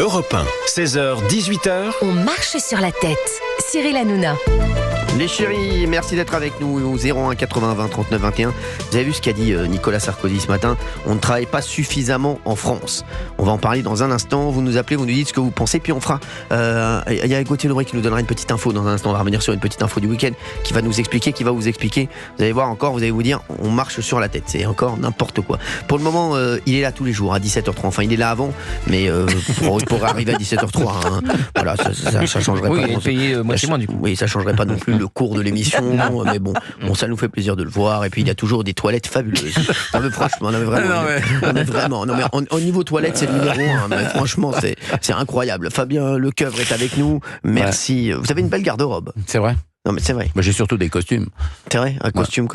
Europe 1, 16h, 18h. On marche sur la tête. Cyril Hanouna. Les chéris, merci d'être avec nous. 01 80 20 39 21. Vous avez vu ce qu'a dit Nicolas Sarkozy ce matin? On ne travaille pas suffisamment en France. On va en parler dans un instant. Vous nous appelez, vous nous dites ce que vous pensez, puis on fera. Il y a Gauthier Lebray qui nous donnera une petite info dans un instant. On va revenir sur une petite info du week-end qui va nous expliquer, qui va vous expliquer. Vous allez voir encore, vous allez vous dire, on marche sur la tête. C'est encore n'importe quoi. Pour le moment, il est là tous les jours à 17h30. Enfin, il est là avant, mais il pourrait arriver à 17h03. Hein. Voilà, ça changerait pas. Oui, payer moitié moins du coup. Oui, ça changerait pas non plus le cours de l'émission, mais bon, ça nous fait plaisir de le voir. Et puis il y a toujours des toilettes fabuleuses. Non mais franchement, non mais au niveau toilettes, c'est le numéro 1. Mais franchement, c'est incroyable. Fabien Lecoeuvre est avec nous. Merci. Vous avez une belle garde-robe. C'est vrai. Non mais c'est vrai. J'ai surtout des costumes. C'est vrai. Costume.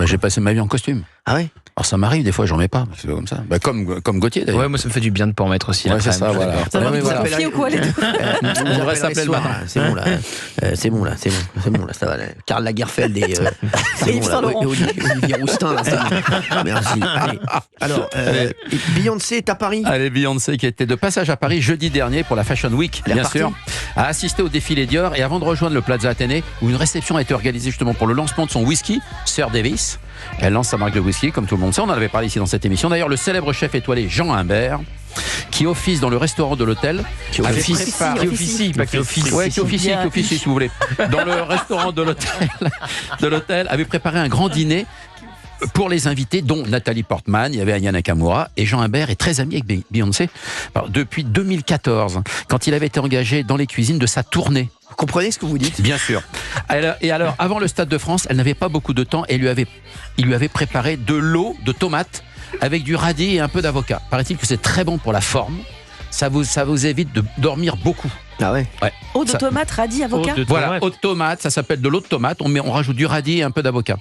J'ai passé ma vie en costume. Ah ouais. Alors ça m'arrive des fois, j'en mets pas. C'est comme ça. Comme Gauthier d'ailleurs. Ouais, moi ça me fait du bien de pas en mettre aussi. Ouais, c'est ça, voilà. Ça va vous appeler ou quoi les deux? On devrait s'appeler le matin. C'est bon là. C'est bon là. Ça va. Karl Lagerfeld et c'est bon là. Olivier Roustin là. Merci. Allez. Alors, Beyoncé est à Paris. Allez, Beyoncé qui était de passage à Paris jeudi dernier pour la Fashion Week, bien sûr, a assisté au défilé Dior et avant de rejoindre le Plaza Athénée où une réception a été organisée justement pour le lancement de son whisky, Sir Davis. Elle lance sa marque de whisky, comme tout le monde sait. On en avait parlé ici dans cette émission. D'ailleurs, le célèbre chef étoilé Jean Humbert, qui office dans le restaurant de l'hôtel, qui officie, si vous voulez, dans le restaurant de l'hôtel, avait préparé un grand dîner pour les invités, dont Nathalie Portman, il y avait Aya Nakamura, et Jean Humbert est très ami avec Beyoncé depuis 2014, quand il avait été engagé dans les cuisines de sa tournée. Vous comprenez ce que vous dites? Bien sûr. Et alors, avant le Stade de France, elle n'avait pas beaucoup de temps et il lui avait préparé de l'eau de tomate avec du radis et un peu d'avocat. Paraît-il que c'est très bon pour la forme. Ça vous évite de dormir beaucoup. Ah ouais. Eau de tomate, radis, avocat. Voilà, eau de tomate, ça s'appelle de l'eau de tomate. On rajoute du radis et un peu d'avocat.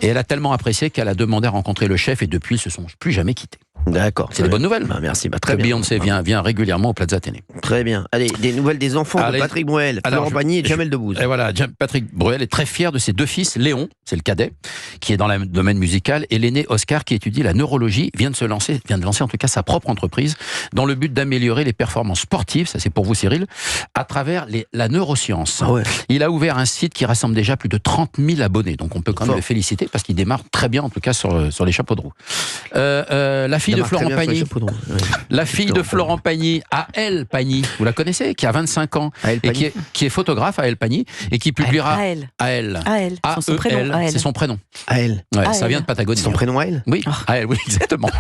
Et elle a tellement apprécié qu'elle a demandé à rencontrer le chef et depuis, ils se sont plus jamais quittés. D'accord. C'est des bonnes nouvelles. Merci. Très bien. Beyoncé vient régulièrement au Plaza Athénée. Très bien. Allez, des nouvelles des enfants de Patrick Bruel, Florent Pagny et Jamel Debbouze. Et voilà, Patrick Bruel est très fier de ses deux fils. Léon, c'est le cadet, qui est dans le domaine musical, et l'aîné Oscar, qui étudie la neurologie, vient de lancer en tout cas sa propre entreprise, dans le but d'améliorer les performances sportives, ça c'est pour vous Cyril, à travers la neuroscience. Ah ouais. Il a ouvert un site qui rassemble déjà plus de 30 000 abonnés, donc on peut quand même le féliciter parce qu'il démarre très bien en tout cas sur les chapeaux de roue. La fille de Florent Pagny, Florent Pagny, Aëlle Pagny, vous la connaissez, qui a 25 ans et qui est photographe, Aëlle Pagny, et qui publiera Aëlle. C'est son prénom. Aëlle. Ouais, ça vient de Patagonie. Son prénom Aëlle. Oui, Aëlle, oui, exactement.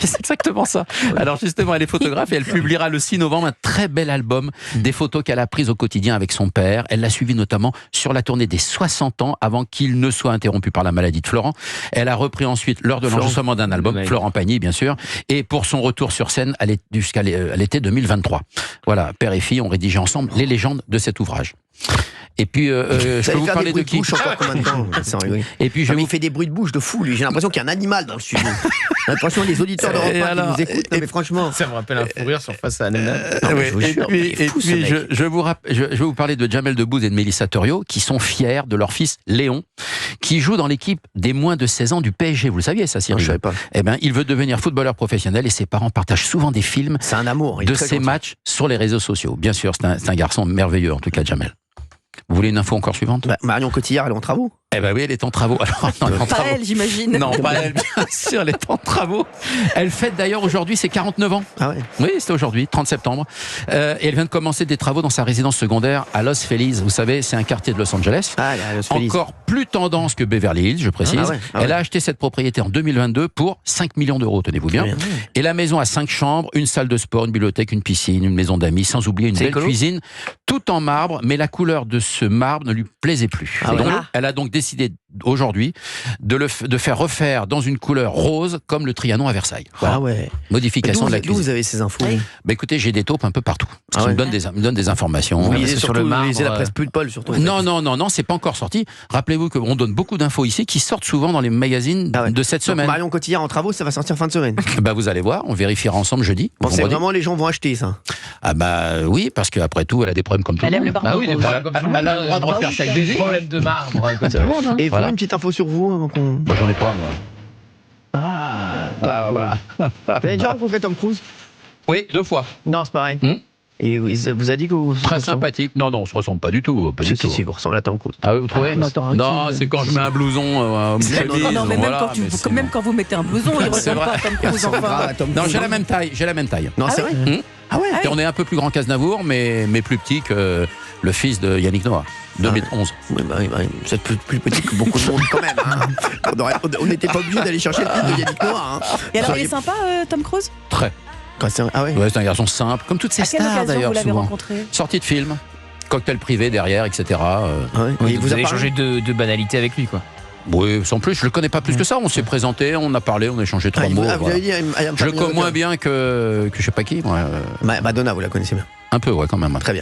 C'est exactement ça. Alors justement, elle est photographe et elle publiera le 6 novembre un très bel album des photos qu'elle a prises au quotidien avec son père. Elle l'a suivi notamment sur la tournée des 60 ans avant qu'il ne soit interrompu par la maladie de Florent. Elle a repris ensuite lors de l'enregistrement d'un album, Florent Pagny bien sûr, et pour son retour sur scène jusqu'à l'été 2023. Voilà, père et fille ont rédigé ensemble les légendes de cet ouvrage. Et puis, je peux vous parler de qui? Et puis, il fait des bruits de bouche de fou, lui. J'ai l'impression qu'il y a un animal dans le studio. Franchement, les auditeurs d'Europe 1 qui nous écoutent, mais franchement. Ça me rappelle un fou rire sur Face à Hanouna. Et puis, je vais vous parler de Jamel Debbouze et de Mélissa Thoriot, qui sont fiers de leur fils Léon, qui joue dans l'équipe des moins de 16 ans du PSG. Vous le saviez, ça, Cyril? Je savais pas. Eh ben, il veut devenir footballeur professionnel et ses parents partagent souvent des films de ses matchs sur les réseaux sociaux. Bien sûr, c'est un garçon merveilleux, en tout cas, Jamel. Vous voulez une info encore suivante? Marion Cotillard, elle est en travaux. Eh ben oui, elle est en travaux. Alors, pas elle, j'imagine. Non, pas elle, bien sûr, elle est en travaux. Elle fête d'ailleurs aujourd'hui ses 49 ans. Ah ouais. Oui, c'était aujourd'hui, 30 septembre. Et elle vient de commencer des travaux dans sa résidence secondaire à Los Feliz. Vous savez, c'est un quartier de Los Angeles. Encore plus tendance que Beverly Hills, je précise. Elle a acheté cette propriété en 2022 pour 5 millions d'euros, tenez-vous bien. Et la maison a 5 chambres, une salle de sport, une bibliothèque, une piscine, une maison d'amis, sans oublier une belle cuisine, tout en marbre, mais la couleur de ce marbre ne lui plaisait plus. Elle a donc décidé aujourd'hui de faire refaire dans une couleur rose comme le Trianon à Versailles. Voilà. Ah ouais. Modification de la cuisine. D'où vous avez ces infos? Bah écoutez, j'ai des taupes un peu partout. Ils me donnent des informations. Vous lisez sur le marbre. Lisez la presse Pulpol surtout. Non, c'est pas encore sorti. Rappelez-vous qu'on donne beaucoup d'infos ici qui sortent souvent dans les magazines de cette semaine. Marion Cotillard en travaux, ça va sortir fin de semaine. Bah vous allez voir, on vérifiera ensemble jeudi. C'est vraiment les gens vont acheter ça. Ah bah oui, parce qu'après tout, elle a des problèmes comme tout le monde. Elle aime le marbre. Ah oui, elle a le droit de refaire chaque baiser. Problème de marbre. Et voilà. Une petite info sur vous avant qu'on... Moi j'en ai pas, moi. Voilà. Vous avez déjà rencontré Tom Cruise? Oui, 2 fois. Non, c'est pareil. Et vous a dit que vous... Très sympathique. Non, on se ressemble pas du tout. Pas du tout. Si, vous ressemblez à Tom Cruise. Ah oui, vous trouvez Non, c'est quand je mets un blouson. Non, mais même quand vous mettez un blouson, il C'est ressemble vrai. pas à Tom Cruise. Enfin. Non, j'ai la même taille. Non, c'est vrai. Ah ouais. Et on est un peu plus grand qu'Aznavour, mais plus petit que le fils de Yannick Noah, 2011. Oui, vous êtes plus petit que beaucoup de monde quand même. Hein. On n'était pas obligé d'aller chercher le fils de Yannick Noah. Hein. Et alors, il est sympa, Tom Cruise? Très. Ah ouais. Ouais, c'est un garçon simple, comme toutes ces À quelle stars occasion d'ailleurs vous l'avez souvent. rencontré? Sortie de film, cocktail privé derrière, etc. Ah ouais. Oui, Et vous avez a parlé échangé de banalités avec lui, quoi. Oui, sans plus, je le connais pas plus que ça. On s'est présenté, on a parlé, on a échangé 3 mots. Vous voilà. avez dit Je le connais moins bien que je sais pas qui, moi. Madonna, vous la connaissez bien. Un peu, ouais, quand même. Très bien.